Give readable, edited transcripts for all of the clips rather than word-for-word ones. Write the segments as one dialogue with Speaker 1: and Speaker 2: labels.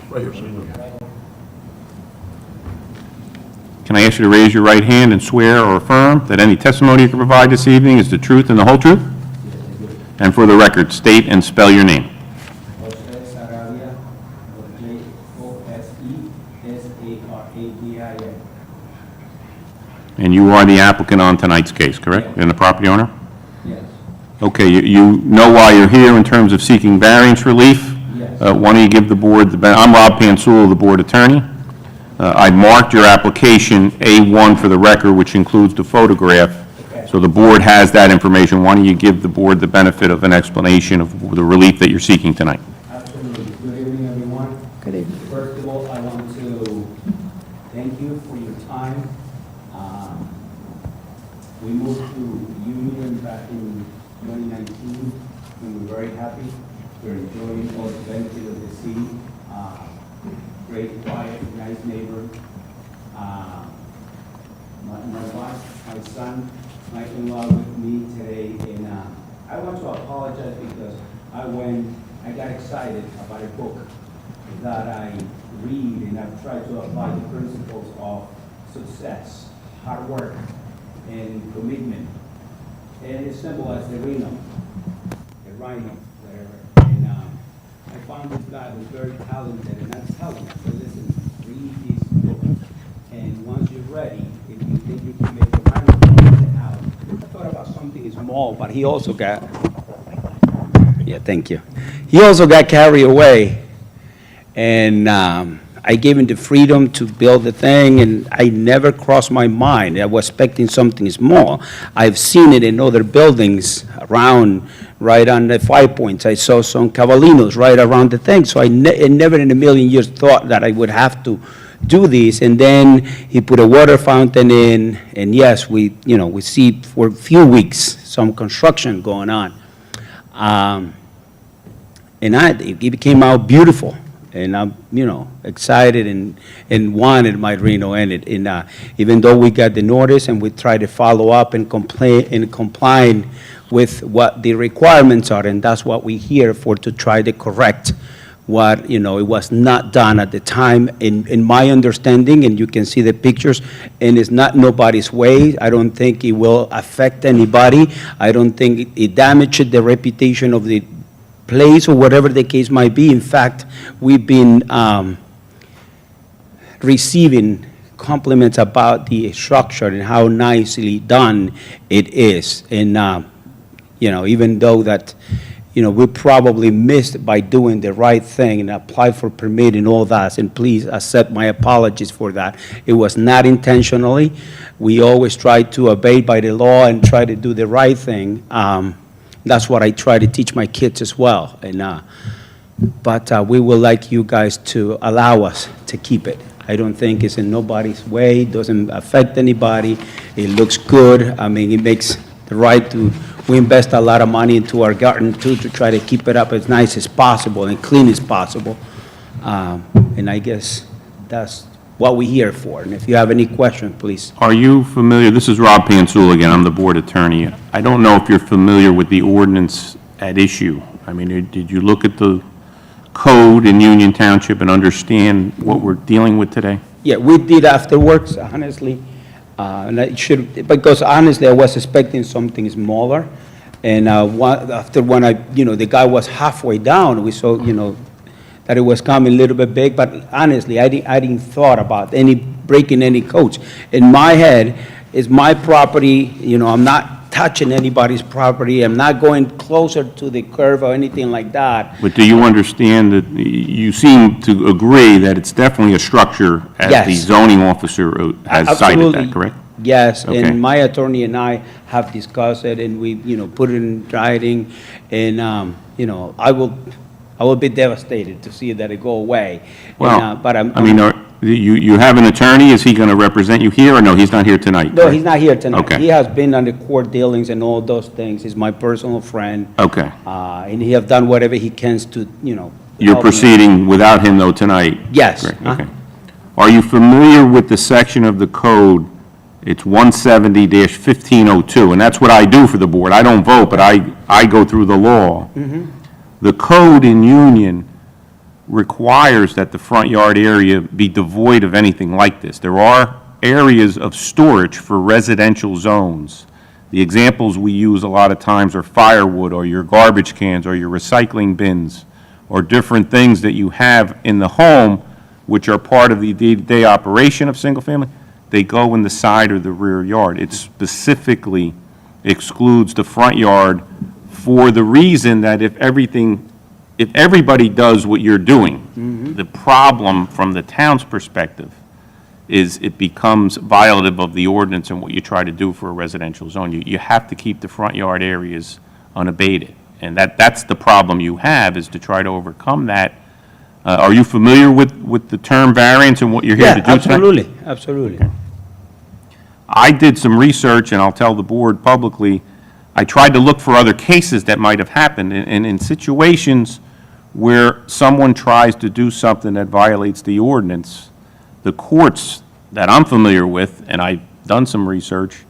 Speaker 1: Right here, sir.
Speaker 2: Can I ask you to raise your right hand and swear or affirm that any testimony you can provide this evening is the truth and the whole truth? And for the record, state and spell your name.
Speaker 3: Jose Sarabia, Josesaradin.
Speaker 2: And you are the applicant on tonight's case, correct? And the property owner?
Speaker 3: Yes.
Speaker 2: Okay, you know why you're here in terms of seeking variance relief?
Speaker 3: Yes.
Speaker 2: Why don't you give the board I'm Rob Pansul, the board attorney. I marked your application A1 for the record, which includes the photograph.
Speaker 3: Okay.
Speaker 2: So the board has that information. Why don't you give the board the benefit of an explanation of the relief that you're seeking tonight?
Speaker 3: Absolutely. Good evening, everyone.
Speaker 4: Good evening.
Speaker 3: First of all, I want to thank you for your time. We moved to Union back in 2019, and we're very happy. We're enjoying all the benefits of the city. Great, quiet, nice neighbor. My wife, my son, my in-law with me today, and I want to apologize because I got excited about a book that I read, and I've tried to apply the principles of success, hard work, and commitment. And it's simple as the rhino, whatever. And I found this guy who's very talented, and I'm telling you, so listen, read this book. And once you're ready, if you think you can make the rhino out, I thought about something small, but he also got, yeah, thank you. He also got carried away, and I gave him the freedom to build the thing, and I never crossed my mind. I was expecting something small. I've seen it in other buildings around, right on the 5 Points. I saw some Cavalinos right around the thing, so I never in a million years thought that I would have to do this. And then he put a water fountain in, and yes, we see for a few weeks some construction going on. And it became out beautiful. And I'm, excited and wanted my reno ended. And even though we got the notice and we tried to follow up and comply with what the requirements are, and that's what we're here for, to try to correct what, it was not done at the time, in my understanding, and you can see the pictures, and it's not nobody's way. I don't think it will affect anybody. I don't think it damaged the reputation of the place or whatever the case might be. In fact, we've been receiving compliments about the structure and how nicely done it is. And, even though that, we probably missed by doing the right thing and apply for permit and all that, and please accept my apologies for that. It was not intentionally. We always try to obey by the law and try to do the right thing. That's what I try to teach my kids as well. And but we would like you guys to allow us to keep it. I don't think it's in nobody's way. It doesn't affect anybody. It looks good. I mean, it makes the right to. We invest a lot of money into our garden too, to try to keep it up as nice as possible and clean as possible. And I guess that's what we're here for. And if you have any questions, please.
Speaker 2: Are you familiar, this is Rob Pansul again, I'm the board attorney. I don't know if you're familiar with the ordinance at issue. I mean, did you look at the code in Union Township and understand what we're dealing with today?
Speaker 3: Yeah, we did afterwards, honestly. And I should, because honestly, I was expecting something smaller. And after when the guy was halfway down, we saw, that it was coming a little bit big, but honestly, I didn't thought about breaking any codes. In my head, it's my property, I'm not touching anybody's property, I'm not going closer to the curve or anything like that.
Speaker 2: But do you understand that you seem to agree that it's definitely a structure as
Speaker 3: Yes.
Speaker 2: the zoning officer has cited
Speaker 3: Absolutely.
Speaker 2: that, correct?
Speaker 3: Yes,
Speaker 2: Okay.
Speaker 3: and my attorney and I have discussed it, and we, put it in writing, and, I will be devastated to see that it go away.
Speaker 2: Well,
Speaker 3: And, but
Speaker 2: you have an attorney, is he going to represent you here, or no, he's not here tonight?
Speaker 3: no, he's not here tonight.
Speaker 2: Okay.
Speaker 3: He has been on the court dealings and all those things. He's my personal friend.
Speaker 2: Okay.
Speaker 3: And he have done whatever he can to,
Speaker 2: You're
Speaker 3: help me.
Speaker 2: proceeding without him, though, tonight?
Speaker 3: Yes.
Speaker 2: Great, okay. Are you familiar with the section of the code, it's 170-1502, and that's what I do for the board. I don't vote, but I go through the law. The code in Union requires that the front yard area be devoid of anything like this. There are areas of storage for residential zones. The examples we use a lot of times are firewood, or your garbage cans, or your recycling bins, or different things that you have in the home which are part of the day-to-day operation of single-family. They go in the side or the rear yard. It specifically excludes the front yard for the reason that if everybody does what you're doing, the problem from the town's perspective is it becomes violative of the ordinance and what you try to do for a residential zone. You have to keep the front yard areas unabated. And that's the problem you have, is to try to overcome that. Are you familiar with the term variance and what you're here to do tonight?
Speaker 1: Absolutely, absolutely.
Speaker 2: I did some research, and I'll tell the board publicly, I tried to look for other cases that might have happened, and in situations where someone tries to do something that violates the ordinance, the courts that I'm familiar with, and I've done some research,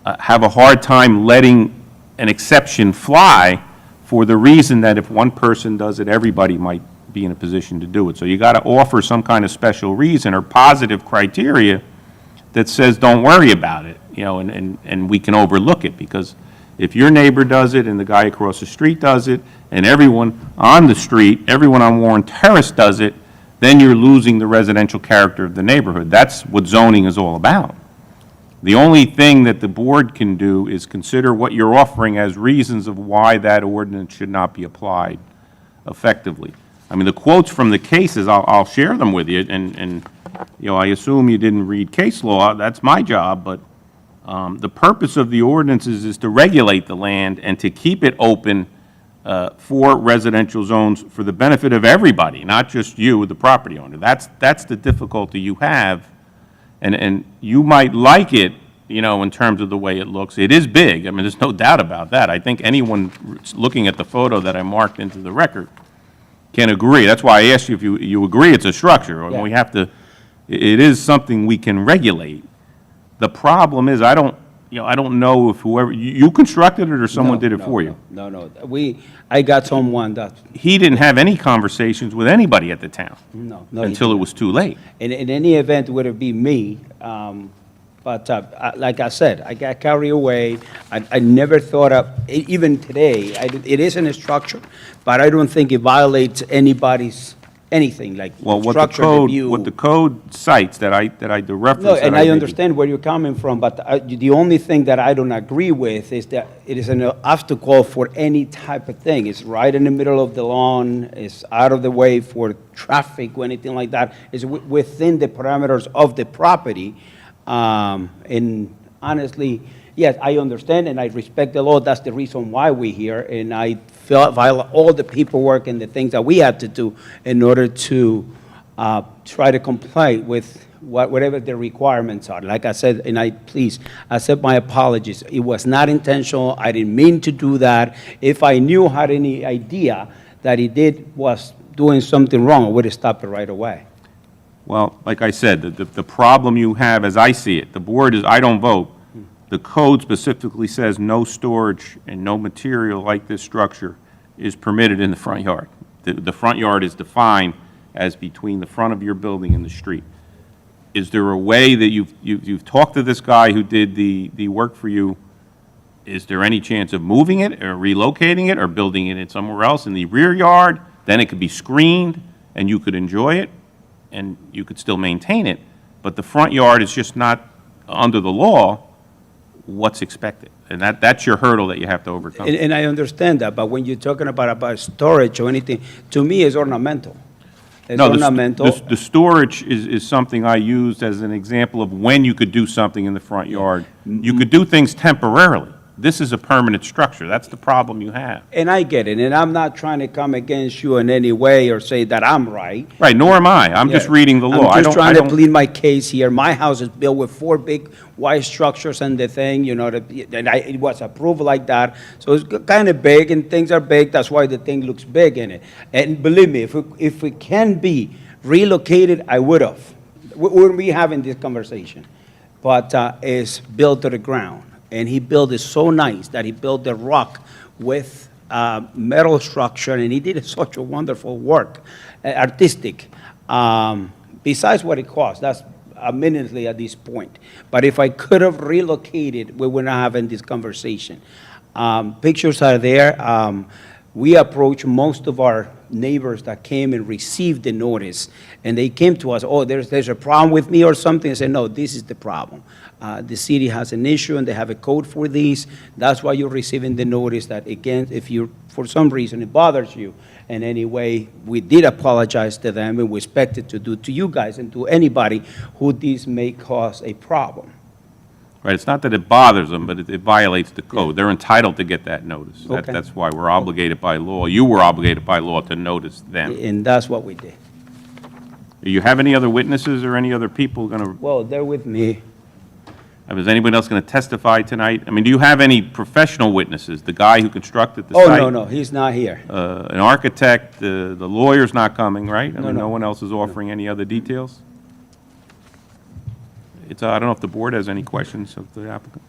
Speaker 2: have a hard time letting an exception fly for the reason that if one person does it, everybody might be in a position to do it. So you got to offer some kind of special reason or positive criteria that says don't worry about it, you know, and we can overlook it, because if your neighbor does it and the guy across the street does it and everyone on the street, everyone on Warren Terrace does it, then you're losing the residential character of the neighborhood. That's what zoning is all about. The only thing that the board can do is consider what you're offering as reasons of why that ordinance should not be applied effectively. I mean, the quotes from the cases, I'll share them with you, and you know, I assume you didn't read case law. That's my job, but the purpose of the ordinances is to regulate the land and to keep it open for residential zones for the benefit of everybody, not just you, the property owner. That's the difficulty you have, and you might like it, you know, in terms of the way it looks. It is big. I mean, there's no doubt about that. I think anyone looking at the photo that I marked into the record can agree. That's why I asked you if you agree it's a structure.
Speaker 1: Yeah.
Speaker 2: We have to, it is something we can regulate. The problem is, I don't know if whoever, you constructed it or someone did it for you?
Speaker 1: No. I got someone that,
Speaker 2: He didn't have any conversations with anybody at the town
Speaker 1: no.
Speaker 2: until it was too late.
Speaker 1: In any event, would it be me? But like I said, I got carried away. I never thought of, even today, it isn't a structure, but I don't think it violates anybody's, anything, like
Speaker 2: Well,
Speaker 1: structure, the view.
Speaker 2: what the code cites that the reference
Speaker 1: No,
Speaker 2: that
Speaker 1: and
Speaker 2: I
Speaker 1: I
Speaker 2: made-
Speaker 1: understand where you're coming from, but the only thing that I don't agree with is that it is an obstacle for any type of thing. It's right in the middle of the lawn, it's out of the way for traffic or anything like that. It's within the parameters of the property. And honestly, yes, I understand and I respect the law. That's the reason why we're here. And I violate all the paperwork and the things that we have to do in order to try to comply with whatever the requirements are. Like I said, and I please accept my apologies. It was not intentional. I didn't mean to do that. If I knew, had any idea that he was doing something wrong, I would have stopped it right away.
Speaker 2: Well, like I said, the problem you have, as I see it, the board is, I don't vote. The code specifically says no storage and no material like this structure is permitted in the front yard. The front yard is defined as between the front of your building and the street. Is there a way that you've talked to this guy who did the work for you? Is there any chance of moving it or relocating it or building it in somewhere else in the rear yard? Then it could be screened and you could enjoy it and you could still maintain it. But the front yard is just not, under the law, what's expected. And that's your hurdle that you have to overcome.
Speaker 1: And I understand that, but when you're talking about storage or anything, to me, it's ornamental. It's
Speaker 2: No,
Speaker 1: ornamental.
Speaker 2: the storage is something I used as an example of when you could do something in the front yard. You could do things temporarily. This is a permanent structure. That's the problem you have.
Speaker 1: And I get it, and I'm not trying to come against you in any way or say that I'm right.
Speaker 2: Right, nor am I. I'm just
Speaker 1: Yeah.
Speaker 2: reading the law.
Speaker 1: I'm just trying to plead my case here. My house is built with 4 big white structures and the thing, you know, it was approved like that. So it's kind of big, and things are big. That's why the thing looks big in it. And believe me, if it can be relocated, I would have. We wouldn't be having this conversation. But it's built to the ground. And he built it so nice that he built the rock with metal structure, and he did such a wonderful work, artistic. Besides what it cost, that's immediately at this point. But if I could have relocated, we were not having this conversation. Pictures are there. We approached most of our neighbors that came and received the notice, and they came to us, oh, there's a problem with me or something. I said, no, this is the problem. The city has an issue, and they have a code for these. That's why you're receiving the notice that, again, if you, for some reason, it bothers you in any way, we did apologize to them, and we expected to do to you guys and to anybody who this may cause a problem.
Speaker 2: Right, it's not that it bothers them, but it violates the code. They're entitled to get that notice.
Speaker 1: Okay.
Speaker 2: That's why we're obligated by law. You were obligated by law to notice them.
Speaker 1: And that's what we did.
Speaker 2: Do you have any other witnesses or any other people going to,
Speaker 1: Well, they're with me.
Speaker 2: is anybody else going to testify tonight? I mean, do you have any professional witnesses? The guy who constructed the
Speaker 1: Oh,
Speaker 2: site?
Speaker 1: no, he's not here.
Speaker 2: An architect, the lawyer's not coming, right? I mean,
Speaker 1: no.
Speaker 2: no one else is offering any other details? I don't know if the board has any questions of the applicant.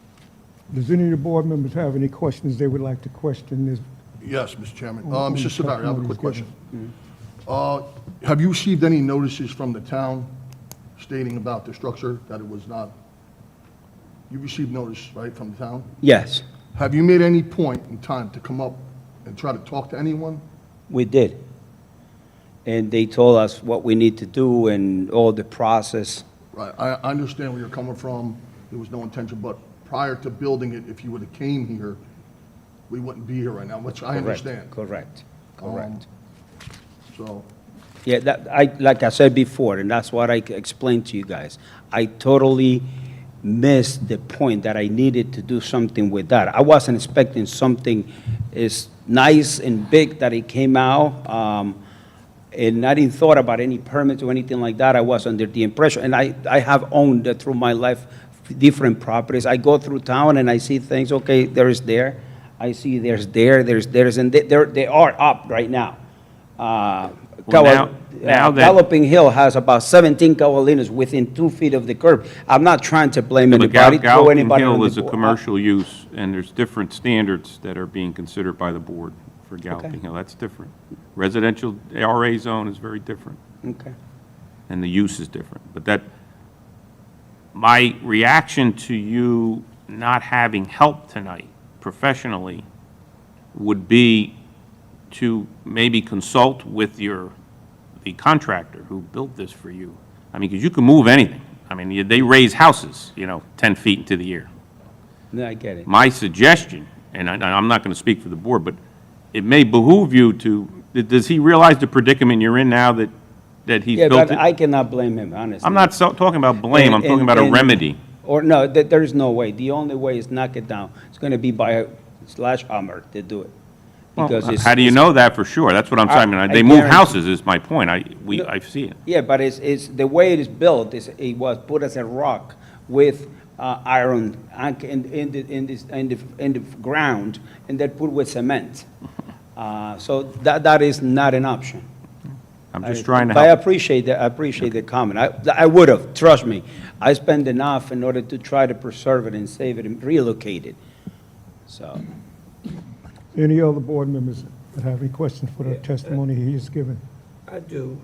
Speaker 4: Does any of the board members have any questions they would like to question this?
Speaker 5: Yes, Mr. Chairman.
Speaker 4: On
Speaker 5: Mr.
Speaker 4: the
Speaker 5: Savary, I have a
Speaker 4: testimony
Speaker 5: quick question.
Speaker 4: given.
Speaker 5: Have you received any notices from the town stating about the structure, that it was not? You received notice, right, from the town?
Speaker 1: Yes,
Speaker 5: Have you made any point in time to come up and try to talk to anyone?
Speaker 1: we did. And they told us what we need to do and all the process.
Speaker 5: Right, I understand where you're coming from. There was no intention, but prior to building it, if you would have came here, we wouldn't be here right now, which I understand.
Speaker 1: Correct.
Speaker 5: So,
Speaker 1: Yeah, like I said before, and that's what I explained to you guys. I totally missed the point that I needed to do something with that. I wasn't expecting something as nice and big that it came out, and I didn't thought about any permits or anything like that. I was under the impression, and I have owned through my life different properties. I go through town and I see things, okay, there's there. I see there's there's, and they are up right now.
Speaker 2: Well, now that-
Speaker 1: Galloping Hill has about 17 Cavalinas within 2 feet of the curb. I'm not trying to blame
Speaker 2: But
Speaker 1: anybody, throw
Speaker 2: Galloping
Speaker 1: anybody on
Speaker 2: Hill
Speaker 1: the
Speaker 2: is a
Speaker 1: board.
Speaker 2: commercial use, and there's different standards that are being considered by the board for Galloping Hill. That's different. Residential RA zone is very different,
Speaker 1: Okay.
Speaker 2: and the use is different. But my reaction to you not having help tonight professionally would be to maybe consult with the contractor who built this for you. I mean, because you can move anything. I mean, they raise houses, 10 feet into the air.
Speaker 1: No, I get it.
Speaker 2: My suggestion, and I'm not going to speak for the board, but it may behoove you does he realize the predicament you're in now that he's
Speaker 1: Yeah,
Speaker 2: built
Speaker 1: but
Speaker 2: it?
Speaker 1: I cannot blame him, honestly.
Speaker 2: I'm not talking about blame, I'm talking about a remedy.
Speaker 1: Or, no, there is no way. The only way is knock it down. It's going to be by a sledgehammer to do it.
Speaker 2: Well,
Speaker 1: Because it's-
Speaker 2: how do you
Speaker 1: it's-
Speaker 2: know that for sure? That's what I'm saying.
Speaker 1: I
Speaker 2: They move
Speaker 1: guarantee-
Speaker 2: houses is my point. I see it.
Speaker 1: Yeah, but it's the way it is built, it was put as a rock with iron in the ground, and then put with cement. So that is not an option.
Speaker 2: I'm just trying to
Speaker 1: But I
Speaker 2: help.
Speaker 1: appreciate the comment. I would have, trust me. I spent enough in order to try to preserve it and save it and relocate it. So,
Speaker 4: Any other board members that have any questions for the testimony he has given?
Speaker 6: I do.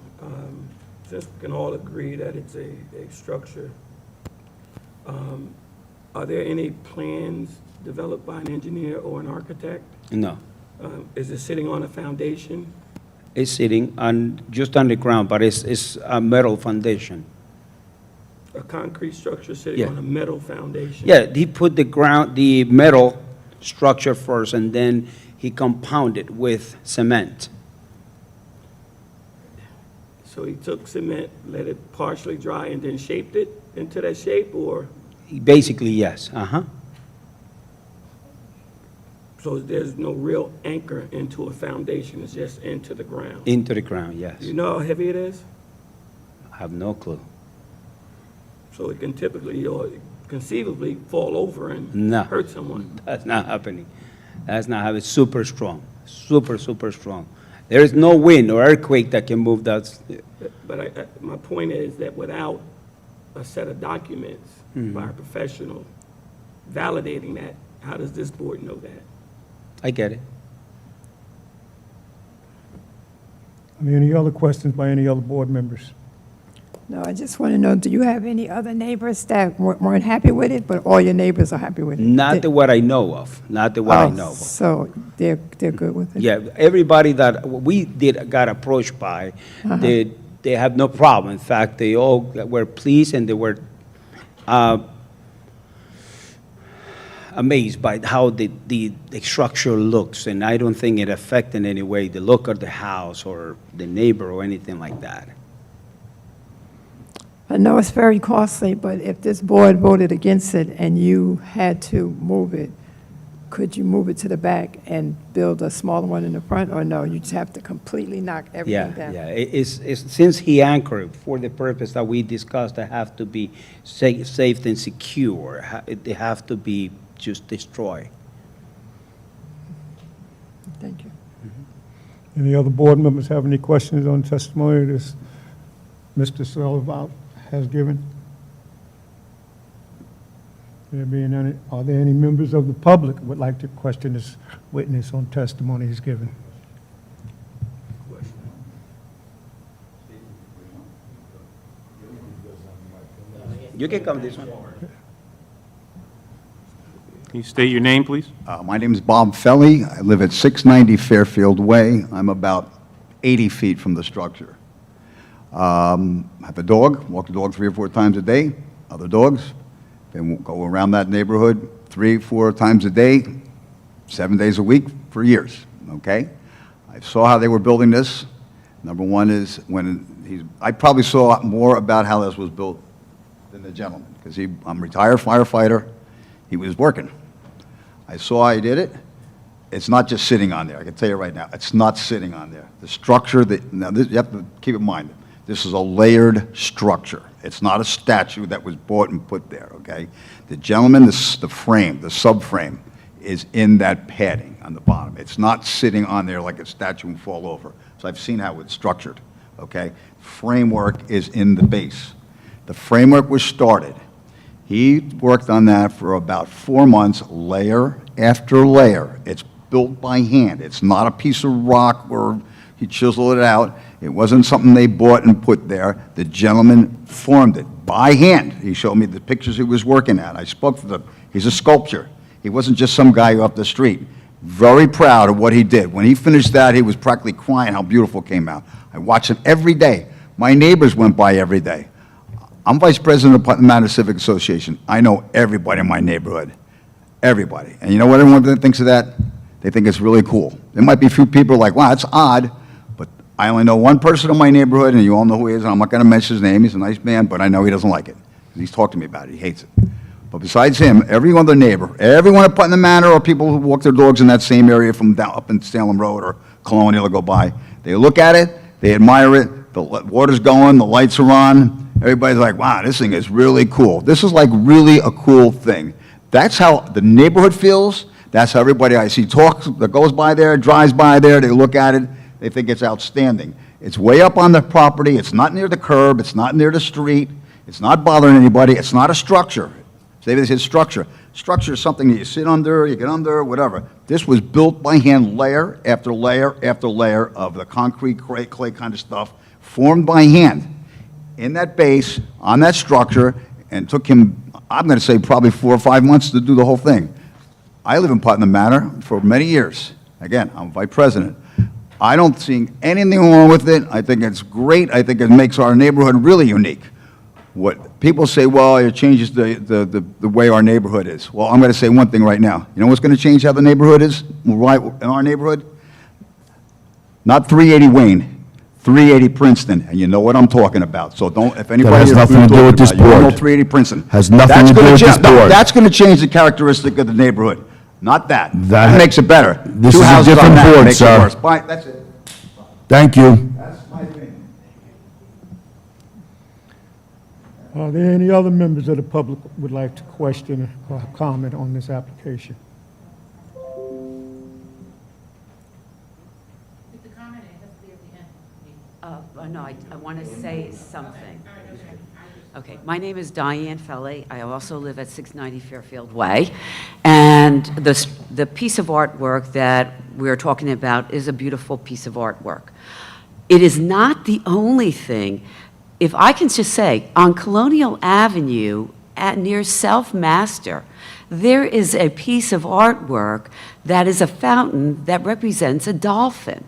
Speaker 6: Since we can all agree that it's a structure, are there any plans developed by an engineer or an architect?
Speaker 1: no.
Speaker 6: Is it sitting on a foundation?
Speaker 1: It's sitting just on the ground, but it's a metal foundation.
Speaker 6: A concrete structure sitting
Speaker 1: Yeah.
Speaker 6: on a metal foundation?
Speaker 1: Yeah, he put the metal structure first, and then he compounded with cement.
Speaker 6: So he took cement, let it partially dry, and then shaped it into that shape, or?
Speaker 1: Basically, yes, uh-huh.
Speaker 6: So there's no real anchor into a foundation, it's just into the ground?
Speaker 1: Into the ground, yes.
Speaker 6: You know how heavy it is?
Speaker 1: I have no clue.
Speaker 6: So it can typically, or conceivably, fall over and
Speaker 1: No.
Speaker 6: hurt someone?
Speaker 1: That's not happening. That's not happening. Super strong, super strong. There is no wind or earthquake that can move that.
Speaker 6: But my point is that without a set of documents by a professional validating that, how does this board know that?
Speaker 1: I get it.
Speaker 4: Are there any other questions by any other board members?
Speaker 7: No, I just want to know, do you have any other neighbors that weren't happy with it, but all your neighbors are happy with it?
Speaker 1: Not the what I know of, not the what I know of.
Speaker 7: So they're good with it?
Speaker 1: Yeah, everybody that we got approached by, they have no problem. In fact, they all were pleased and they were amazed by how the structure looks, and I don't think it affected in any way the look of the house or the neighbor or anything like that.
Speaker 7: I know it's very costly, but if this board voted against it and you had to move it, could you move it to the back and build a smaller one in the front, or no, you just have to completely knock everything down?
Speaker 1: Yeah, it's, since he anchored for the purpose that we discussed, they have to be safe and secure. They have to be just destroyed.
Speaker 7: Thank you.
Speaker 4: Any other board members have any questions on testimony this Mr. Sullivan has given? Are there any members of the public who would like to question this witness on testimony he's given?
Speaker 1: You can come this one.
Speaker 2: Can you state your name, please?
Speaker 8: My name is Bob Felly. I live at 690 Fairfield Way. I'm about 80 feet from the structure. I have a dog, walk the dog 3 or 4 times a day, other dogs. They won't go around that neighborhood 3, 4 times a day, 7 days a week for years, okay? I saw how they were building this. Number one is I probably saw more about how this was built than the gentleman, because I'm a retired firefighter. He was working. I saw how he did it. It's not just sitting on there. I can tell you right now, it's not sitting on there. The structure now you have to keep in mind, this is a layered structure. It's not a statue that was bought and put there, okay? The gentleman, the frame, the subframe, is in that padding on the bottom. It's not sitting on there like a statue and fall over. So I've seen how it's structured, okay? Framework is in the base. The framework was started. He worked on that for about 4 months, layer after layer. It's built by hand. It's not a piece of rock where he chiseled it out. It wasn't something they bought and put there. The gentleman formed it by hand. He showed me the pictures he was working at. I spoke to him. He's a sculptor. He wasn't just some guy off the street. Very proud of what he did. When he finished that, he was practically crying how beautiful it came out. I watched him every day. My neighbors went by every day. I'm vice president of Putnam Manor Civic Association. I know everybody in my neighborhood. Everybody. And you know what everyone thinks of that? They think it's really cool. There might be a few people like, wow, that's odd, but I only know one person in my neighborhood, and you all know who he is, and I'm not going to mention his name. He's a nice man, but I know he doesn't like it. He's talked to me about it. He hates it. But besides him, every other neighbor, everyone at Putnam Manor, or people who walk their dogs in that same area from down up in Salem Road or Colonial go by, they look at it, they admire it, the water's going, the lights are on, everybody's like, wow, this thing is really cool. This is like really a cool thing. That's how the neighborhood feels. That's how everybody I see talks, that goes by there, drives by there, they look at it, they think it's outstanding. It's way up on the property, it's not near the curb, it's not near the street, it's not bothering anybody, it's not a structure. Say this is structure. Structure is something that you sit under, you get under, whatever. This was built by hand, layer after layer after layer of the concrete, clay kind of stuff, formed by hand in that base, on that structure, and took him, I'm going to say probably 4 or 5 months to do the whole thing. I live in Putnam Manor for many years. Again, I'm vice president. I don't see anything wrong with it. I think it's great. I think it makes our neighborhood really unique. What people say, well, it changes the way our neighborhood is. Well, I'm going to say one thing right now. You know what's going to change how the neighborhood is right in our neighborhood? Not 380 Wayne, 380 Princeton, and you know what I'm talking about. So don't, if anybody
Speaker 9: has nothing to do with this
Speaker 8: you don't know
Speaker 9: board.
Speaker 8: 380 Princeton.
Speaker 9: Has nothing to do with this board.
Speaker 8: That's going to change the characteristic of the neighborhood. Not that. That makes it better.
Speaker 9: This
Speaker 8: Two
Speaker 9: is a
Speaker 8: houses on
Speaker 9: different
Speaker 8: that
Speaker 9: board,
Speaker 8: makes it
Speaker 9: sir.
Speaker 8: worse. Bye. That's it.
Speaker 9: Thank you.
Speaker 8: That's my opinion.
Speaker 4: Are there any other members of the public who would like to question or comment on this application?
Speaker 10: The comment, it has to be at the end. No, I want to say something. Okay, my name is Diane Felly. I also live at 690 Fairfield Way. And the piece of artwork that we're talking about is a beautiful piece of artwork. it is not the only thing. If I can just say, on Colonial Avenue near South Master, there is a piece of artwork that is a fountain that represents a dolphin.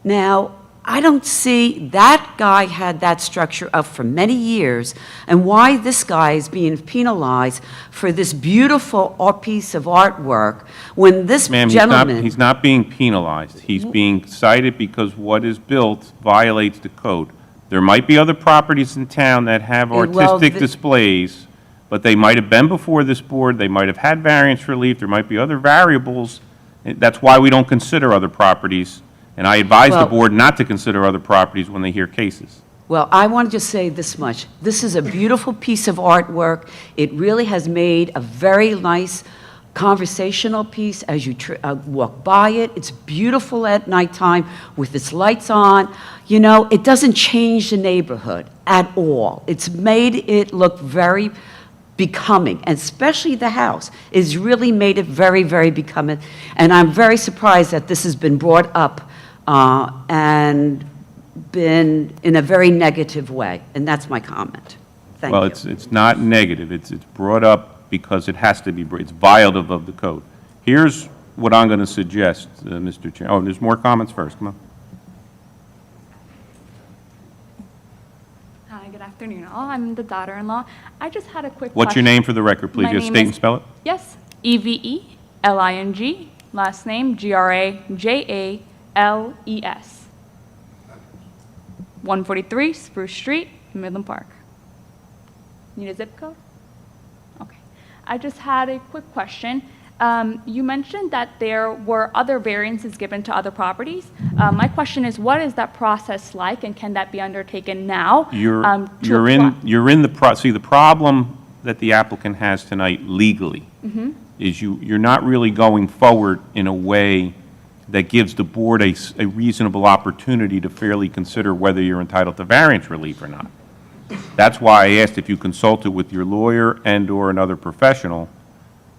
Speaker 10: Now, I don't see that guy had that structure up for many years, and why this guy is being penalized for this beautiful piece of artwork when this
Speaker 2: Ma'am,
Speaker 10: gentleman...
Speaker 2: he's not being penalized. He's being cited because what is built violates the code. There might be other properties in town that have
Speaker 10: well,
Speaker 2: artistic displays, but they might have been before this board, they might have had variance relief, there might be other variables. That's why we don't consider other properties, and I advise the
Speaker 10: Well-
Speaker 2: board not to consider other properties when they hear cases.
Speaker 10: Well, I want to just say this much. This is a beautiful piece of artwork. It really has made a very nice conversational piece as you walk by it. It's beautiful at nighttime with its lights on. You know, it doesn't change the neighborhood at all. It's made it look very becoming, and especially the house. It's really made it very, very becoming. And I'm very surprised that this has been brought up and been in a very negative way. And that's my comment. Thank you.
Speaker 2: Well, it's not negative. It's brought up because it has to be, it's violative of the code. Here's what I'm going to suggest, Mr. Chair. Oh, there's more comments first. Come on.
Speaker 11: Hi, good afternoon all. I'm the daughter-in-law. I just had a quick question.
Speaker 2: What's your name for the record, please?
Speaker 11: My
Speaker 2: You
Speaker 11: name
Speaker 2: state
Speaker 11: is-
Speaker 2: and spell it?
Speaker 11: Yes, Eveling, last name Grajales. 143 Spruce Street, Midland Park. Need a zip code? Okay. I just had a quick question. You mentioned that there were other variances given to other properties. My question is, what is that process like, and can that be undertaken now?
Speaker 2: You're in the see, the problem that the applicant has tonight legally is you're not really going forward in a way that gives the board a reasonable opportunity to fairly consider whether you're entitled to variance relief or not. That's why I asked if you consulted with your lawyer and/or another professional.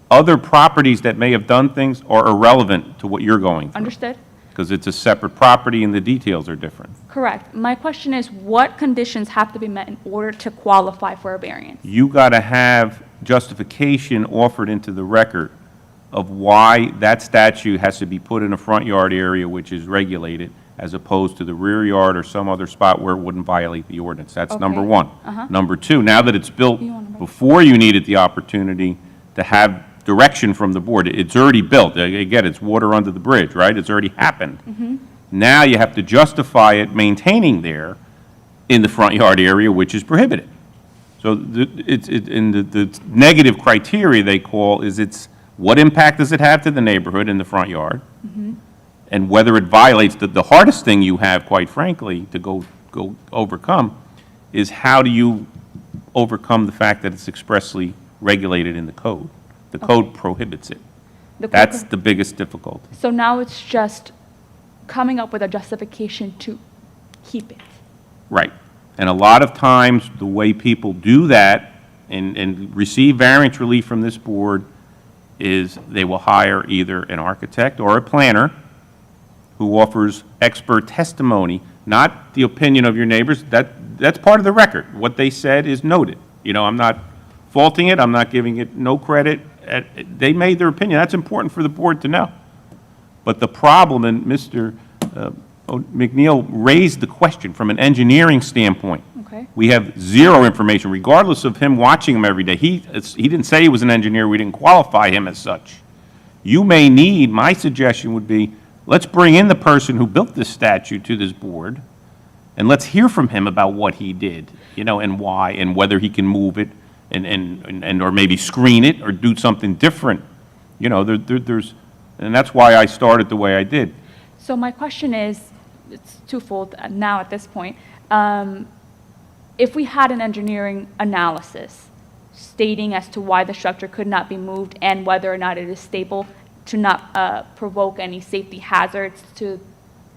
Speaker 2: Other properties that may have done things are irrelevant to what you're going through.
Speaker 11: Understood?
Speaker 2: Because it's a separate property and the details are different.
Speaker 11: Correct. My question is, what conditions have to be met in order to qualify for a variance?
Speaker 2: You got to have justification offered into the record of why that statue has to be put in a front yard area which is regulated, as opposed to the rear yard or some other spot where it wouldn't violate the ordinance. That's number
Speaker 11: Okay.
Speaker 2: one. Number two, now that it's built
Speaker 11: You wanna break-
Speaker 2: before you needed the opportunity to have direction from the board, it's already built. Again, it's water under the bridge, right? It's already happened. Now you have to justify it maintaining there in the front yard area, which is prohibited. So the negative criteria they call is what impact does it have to the neighborhood in the front yard? And whether it violates, the hardest thing you have, quite frankly, to go overcome is how do you overcome the fact that it's expressly regulated in the code? The code prohibits it.
Speaker 11: The code
Speaker 2: That's
Speaker 11: pro-
Speaker 2: the biggest difficulty.
Speaker 11: So now it's just coming up with a justification to keep it.
Speaker 2: Right. And a lot of times, the way people do that and receive variance relief from this board is they will hire either an architect or a planner who offers expert testimony, not the opinion of your neighbors. That's part of the record. What they said is noted. You know, I'm not faulting it. I'm not giving it no credit. They made their opinion. That's important for the board to know. But the problem, and Mr. McNeil raised the question from an engineering standpoint.
Speaker 11: Okay.
Speaker 2: We have zero information, regardless of him watching him every day. He didn't say he was an engineer. We didn't qualify him as such. You may need, my suggestion would be, let's bring in the person who built this statue to this board, and let's hear from him about what he did, you know, and why, and whether he can move it, and or maybe screen it, or do something different. You know, and that's why I started the way I did.
Speaker 11: So my question is, it's twofold now at this point. If we had an engineering analysis stating as to why the structure could not be moved and whether or not it is stable to not provoke any safety hazards to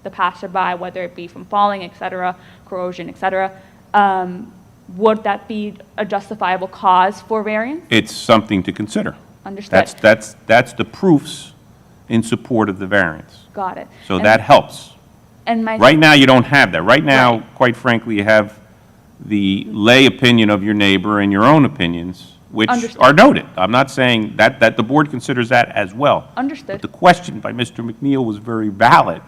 Speaker 11: the passerby, whether it be from falling, et cetera, corrosion, et cetera, would that be a justifiable cause for variance?
Speaker 2: It's something to consider.
Speaker 11: Understood.
Speaker 2: That's the proofs in support of the variance.
Speaker 11: Got it.
Speaker 2: So
Speaker 11: And-
Speaker 2: that helps.
Speaker 11: And my.
Speaker 2: Right now, you don't have that. Right now,
Speaker 11: Right.
Speaker 2: quite frankly, you have the lay opinion of your neighbor and your own opinions, which
Speaker 11: Understood.
Speaker 2: are noted. I'm not saying that the board considers that as well.
Speaker 11: Understood.
Speaker 2: But the question by Mr. McNeil was very valid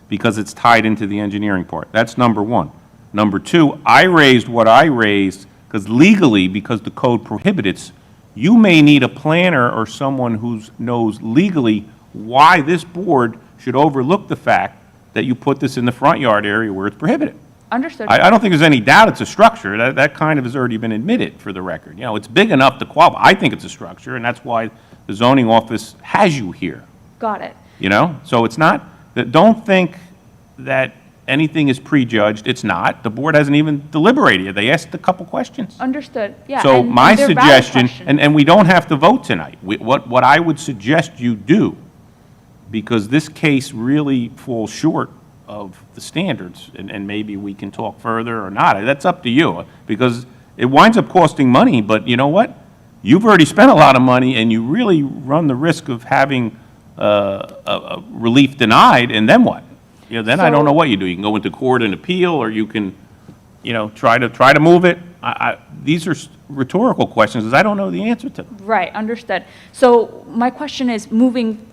Speaker 2: because it's tied into the engineering part. That's number one. Number two, I raised what I raised because legally, because the code prohibits, you may need a planner or someone who knows legally why this board should overlook the fact that you put this in the front yard area where it's prohibited.
Speaker 11: Understood.
Speaker 2: I don't think there's any doubt it's a structure. That kind of has already been admitted for the record. You know, it's big enough to qualify. I think it's a structure, and that's why the zoning office has you here,
Speaker 11: Got it.
Speaker 2: you know? So it's not, don't think that anything is prejudged. It's not. The board hasn't even deliberated yet. They asked a couple questions.
Speaker 11: Understood. Yeah.
Speaker 2: So
Speaker 11: and
Speaker 2: my
Speaker 11: they're valid
Speaker 2: suggestion,
Speaker 11: questions.
Speaker 2: and we don't have to vote tonight. What I would suggest you do, because this case really falls short of the standards, and maybe we can talk further or not. That's up to you, because it winds up costing money, but you know what? You've already spent a lot of money, and you really run the risk of having a relief denied, and then what? You know, then I don't know what you do. You can go into court and appeal, or you can, you know, try to move it. These are rhetorical questions, because I don't know the answer to them.
Speaker 11: Right, understood. So my question is,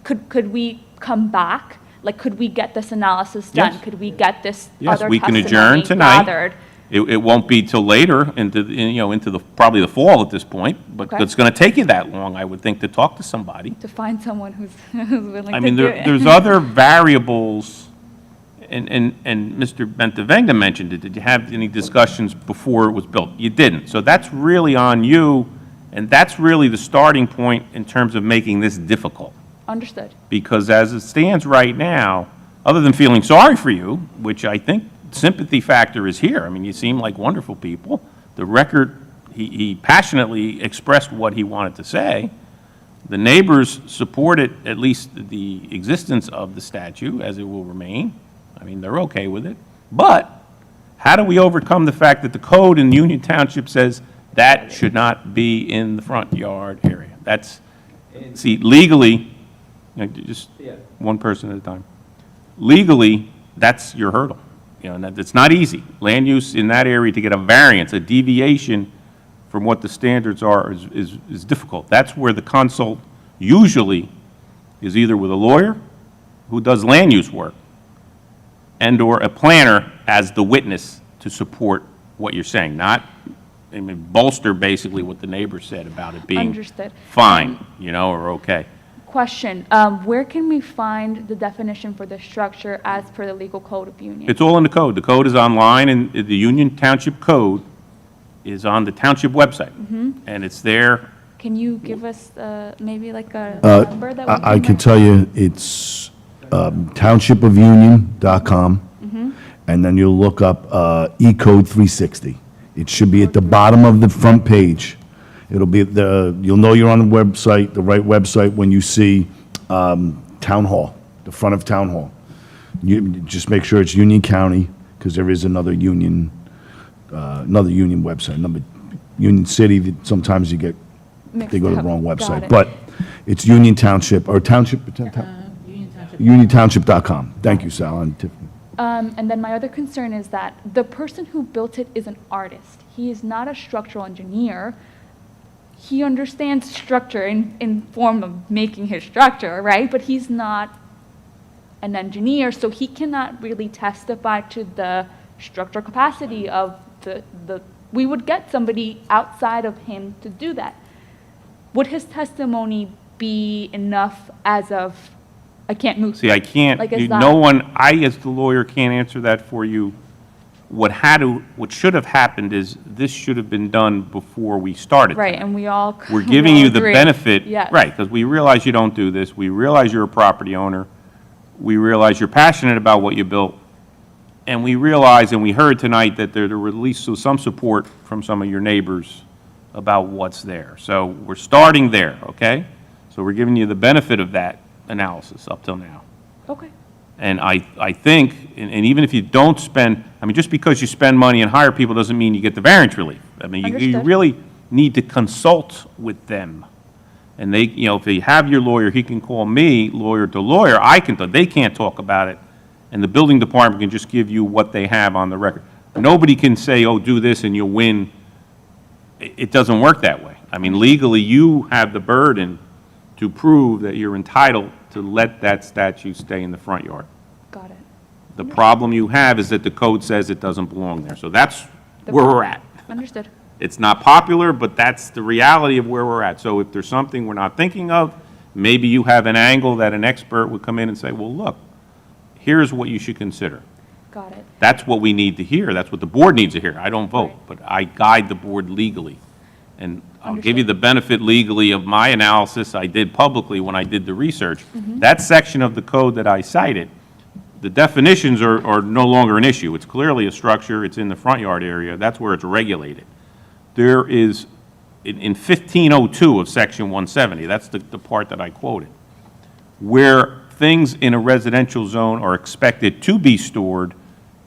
Speaker 11: could we come back? Like, could we get this analysis done?
Speaker 2: Yes.
Speaker 11: Could we get this
Speaker 2: Yes,
Speaker 11: other
Speaker 2: we can
Speaker 11: testimony
Speaker 2: adjourn tonight.
Speaker 11: gathered?
Speaker 2: It won't be till later, into probably the fall at this point, but
Speaker 11: Okay.
Speaker 2: it's going to take you that long, I would think, to talk to somebody.
Speaker 11: To find someone who's willing
Speaker 2: I
Speaker 11: to
Speaker 2: mean,
Speaker 11: do it.
Speaker 2: there's other variables, and Mr. Bentavengda mentioned it. Did you have any discussions before it was built? You didn't. So that's really on you, and that's really the starting point in terms of making this difficult.
Speaker 11: Understood.
Speaker 2: Because as it stands right now, other than feeling sorry for you, which I think sympathy factor is here. I mean, you seem like wonderful people. The record, he passionately expressed what he wanted to say. The neighbors supported at least the existence of the statue as it will remain. I mean, they're okay with it. But how do we overcome the fact that the code in Union Township says that should not be in the front yard area? That's, see, legally, just one person at a time. Legally, that's your hurdle. You know, and it's not easy. Land use in that area to get a variance, a deviation from what the standards are is difficult. That's where the consult usually is either with a lawyer who does land use work and/or a planner as the witness to support what you're saying, not, I mean, bolster basically what the neighbor said about it being
Speaker 11: Understood.
Speaker 2: fine, you know, or okay.
Speaker 11: Question, where can we find the definition for the structure as per the legal code of Union?
Speaker 2: It's all in the code. The code is online, and the Union Township Code is on the township website. And it's there.
Speaker 11: Can you give us maybe like a number that we
Speaker 9: I can tell you, it's townshipofunion.com, and then you'll look up E-code 360. It should be at the bottom of the front page. It'll be you'll know you're on the website, the right website, when you see Town Hall, the front of Town Hall. You just make sure it's Union County, because there is another Union website, Union City. Sometimes you get, they go to the wrong
Speaker 11: Got
Speaker 9: website.
Speaker 11: it.
Speaker 9: But it's Union Township, or Township, UnionTownship.com. Thank you, Sal and Tiffany.
Speaker 11: And then my other concern is that the person who built it is an artist. He is not a structural engineer. He understands structure in form of making his structure, right? But he's not an engineer, so he cannot really testify to the structural capacity of we would get somebody outside of him to do that. Would his testimony be enough as of, I can't move?
Speaker 2: See, I can't,
Speaker 11: Like, is
Speaker 2: no
Speaker 11: that-
Speaker 2: one, I as the lawyer can't answer that for you. What should have happened is this should have been done before we started.
Speaker 11: Right, and we all
Speaker 2: We're giving
Speaker 11: all
Speaker 2: you the
Speaker 11: agree.
Speaker 2: benefit,
Speaker 11: Yes.
Speaker 2: right, because we realize you don't do this. We realize you're a property owner. We realize you're passionate about what you built. And we realize, and we heard tonight, that there were at least some support from some of your neighbors about what's there. So we're starting there, okay? So we're giving you the benefit of that analysis up till now.
Speaker 11: Okay.
Speaker 2: And I think, and even if you don't spend, I mean, just because you spend money and hire people doesn't mean you get the variance relief. I mean, you
Speaker 11: Understood.
Speaker 2: really need to consult with them. And if you have your lawyer, he can call me, lawyer to lawyer. They can't talk about it and the building department can just give you what they have on the record. Nobody can say, oh, do this and you'll win. It doesn't work that way. I mean, legally, you have the burden to prove that you're entitled to let that statue stay in the front yard.
Speaker 11: Got it.
Speaker 2: The problem you have is that the code says it doesn't belong there. So that's where we're at.
Speaker 11: Understood.
Speaker 2: It's not popular, but that's the reality of where we're at. So if there's something we're not thinking of, maybe you have an angle that an expert would come in and say, well, look, here's what you should consider.
Speaker 11: Got it.
Speaker 2: That's what we need to hear. That's what the board needs to hear. I don't vote, but I guide the board legally. And I'll give you the benefit legally of my analysis I did publicly when I did the research. That section of the code that I cited, the definitions are no longer an issue. It's clearly a structure. It's in the front yard area. That's where it's regulated. There is, in 1502 of Section 170, that's the part that I quoted, where things in a residential zone are expected to be stored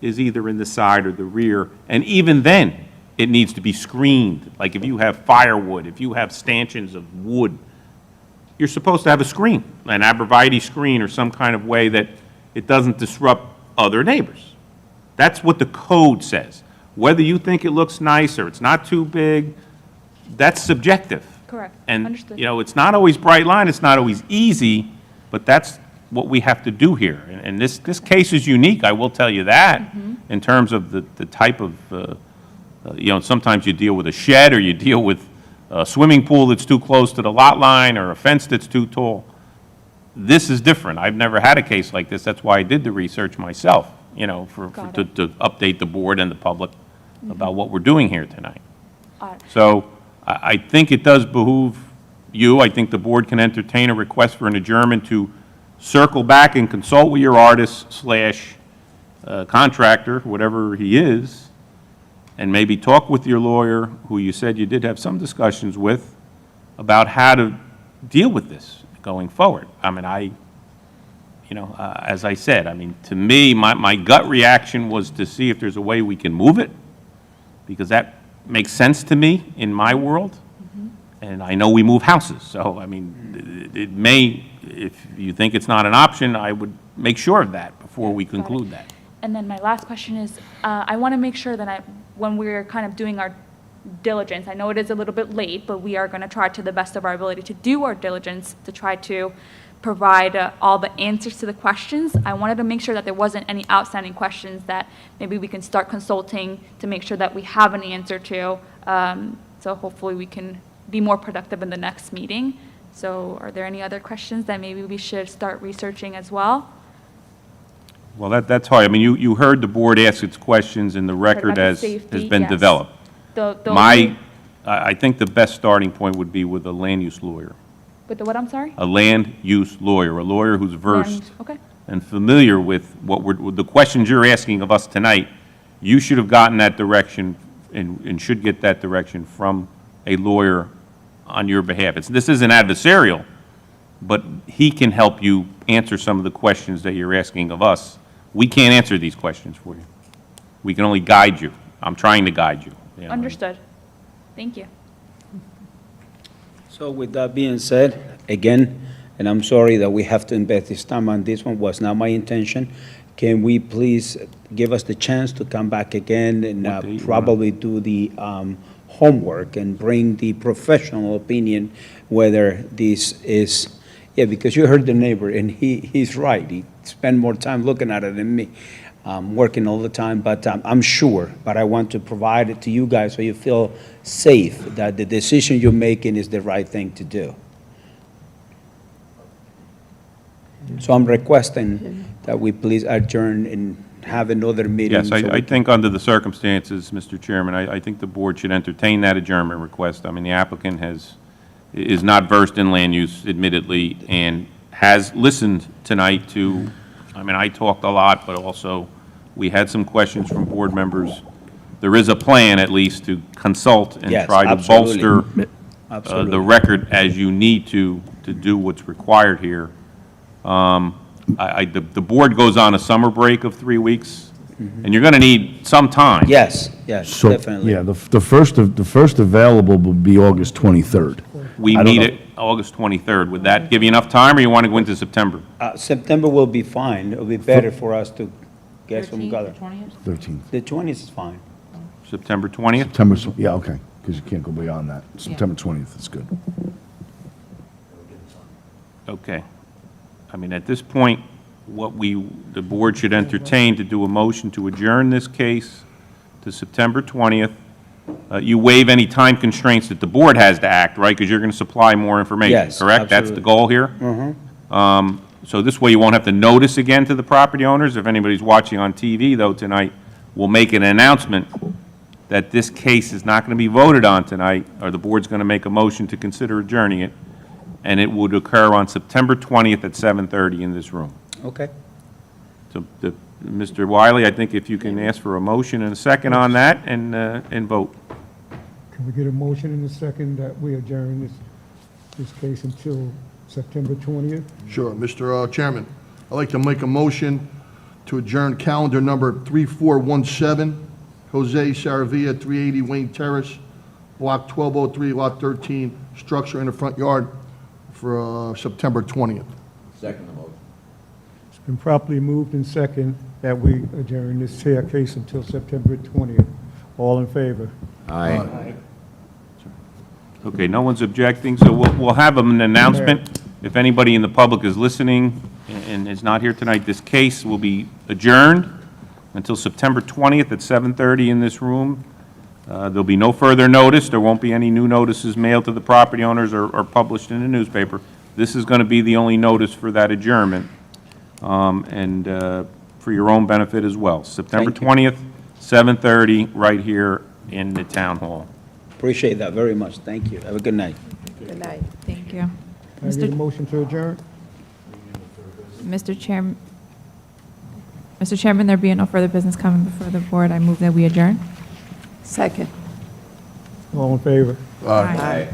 Speaker 2: is either in the side or the rear, and even then, it needs to be screened. Like if you have firewood, if you have stanchions of wood, you're supposed to have a screen, an arborvitae screen or some kind of way that it doesn't disrupt other neighbors. That's what the code says. Whether you think it looks nice or it's not too big, that's subjective.
Speaker 11: Correct.
Speaker 2: And,
Speaker 11: Understood.
Speaker 2: you know, it's not always bright line, it's not always easy, but that's what we have to do here. And this case is unique, I will tell you that, in terms of the type of, you know, sometimes you deal with a shed or you deal with a swimming pool that's too close to the lot line or a fence that's too tall. This is different. I've never had a case like this. That's why I did the research myself, you know, to update the board and the public about what we're doing here tonight. So I think it does behoove you. I think the board can entertain a request for an adjournment to circle back and consult with your artist slash contractor, whatever he is, and maybe talk with your lawyer, who you said you did have some discussions with, about how to deal with this going forward. I mean, you know, as I said, I mean, to me, my gut reaction was to see if there's a way we can move it, because that makes sense to me in my world. And I know we move houses, so, I mean, it may, if you think it's not an option, I would make sure of that before we conclude that.
Speaker 11: And then my last question is, I want to make sure that when we're kind of doing our diligence, I know it is a little bit late, but we are going to try to the best of our ability to do our diligence to try to provide all the answers to the questions. I wanted to make sure that there wasn't any outstanding questions that maybe we can start consulting to make sure that we have an answer to. So hopefully we can be more productive in the next meeting. So are there any other questions that maybe we should start researching as well?
Speaker 2: Well, that's hard. I mean, you heard the board ask its questions, and the record
Speaker 11: about the
Speaker 2: has
Speaker 11: safety,
Speaker 2: been
Speaker 11: yes.
Speaker 2: developed.
Speaker 11: The
Speaker 2: I think the best starting point would be with a land use lawyer.
Speaker 11: With the what, I'm sorry?
Speaker 2: A land use lawyer, a lawyer who's versed
Speaker 11: Okay.
Speaker 2: and familiar with with the questions you're asking of us tonight. You should have gotten that direction and should get that direction from a lawyer on your behalf. This isn't adversarial, but he can help you answer some of the questions that you're asking of us. We can't answer these questions for you. We can only guide you. I'm trying to guide you. You know.
Speaker 11: Understood. Thank you.
Speaker 1: So with that being said, again, and I'm sorry that we have to invest this time on this one, was not my intention. Can we please give us the chance to come back again and probably do the homework and bring the professional opinion whether this is, yeah, because you heard the neighbor and he's right. He spent more time looking at it than me, working all the time, but I'm sure, but I want to provide it to you guys so you feel safe that the decision you're making is the right thing to do. So I'm requesting that we please adjourn and have another meeting.
Speaker 2: Yes, I think under the circumstances, Mr. Chairman, I think the board should entertain that adjournment request. I mean, the applicant is not versed in land use, admittedly, and has listened tonight to, I mean, I talked a lot, but also we had some questions from board members. There is a plan, at least, to consult and
Speaker 1: Yes,
Speaker 2: try to
Speaker 1: absolutely.
Speaker 2: bolster
Speaker 1: Absolutely.
Speaker 2: the record as you need to do what's required here. The board goes on a summer break of 3 weeks, and you're going to need some time.
Speaker 1: Yes, yes,
Speaker 9: So,
Speaker 1: definitely.
Speaker 9: yeah, the first available will be August 23rd.
Speaker 2: We
Speaker 9: I don't
Speaker 2: meet
Speaker 9: know.
Speaker 2: it August 23rd. Would that give you enough time, or you want to go into September?
Speaker 1: September will be fine. It'll be better for us to get some color.
Speaker 9: 13th.
Speaker 1: The 20th is fine.
Speaker 2: September 20th?
Speaker 9: September, yeah, okay, because you can't go beyond that. September 20th is good.
Speaker 2: Okay. I mean, at this point, the board should entertain to do a motion to adjourn this case to September 20th. You waive any time constraints that the board has to act, right? Because you're going to supply more information,
Speaker 1: Yes,
Speaker 2: correct? That's the
Speaker 1: absolutely.
Speaker 2: goal here? So this way you won't have to notice again to the property owners. If anybody's watching on TV, though, tonight, we'll make an announcement that this case is not going to be voted on tonight, or the board's going to make a motion to consider adjourning it, and it would occur on September 20th at 7:30 in this room.
Speaker 1: Okay.
Speaker 2: So, Mr. Wiley, I think if you can ask for a motion and a second on that and vote.
Speaker 4: Can we get a motion in a second that we adjourn this case until September 20th?
Speaker 5: Sure, Mr. Chairman, I'd like to make a motion to adjourn calendar number 3417, Jose Saravia, 380 Wayne Terrace, Block 1203, Lot 13, structure in the front yard, for September 20th.
Speaker 4: It's been properly moved and second that we adjourn this here case until September 20th. All in favor?
Speaker 2: Okay, no one's objecting, so we'll have an announcement. If anybody in the public is listening and is not here tonight, this case will be adjourned until September 20th at 7:30 in this room. There'll be no further notice. There won't be any new notices mailed to the property owners or published in the newspaper. This is going to be the only notice for that adjournment, and for your own benefit as well. September 20th, 7:30, right here in the town hall.
Speaker 1: Appreciate that very much. Thank you. Have a good night.
Speaker 7: Good night.
Speaker 12: Thank you.
Speaker 4: Can I get a motion to adjourn?
Speaker 12: Mr. Chairman, there being no further business coming before the board, I move that we adjourn.
Speaker 7: Second.
Speaker 4: All in favor?
Speaker 12: Aye.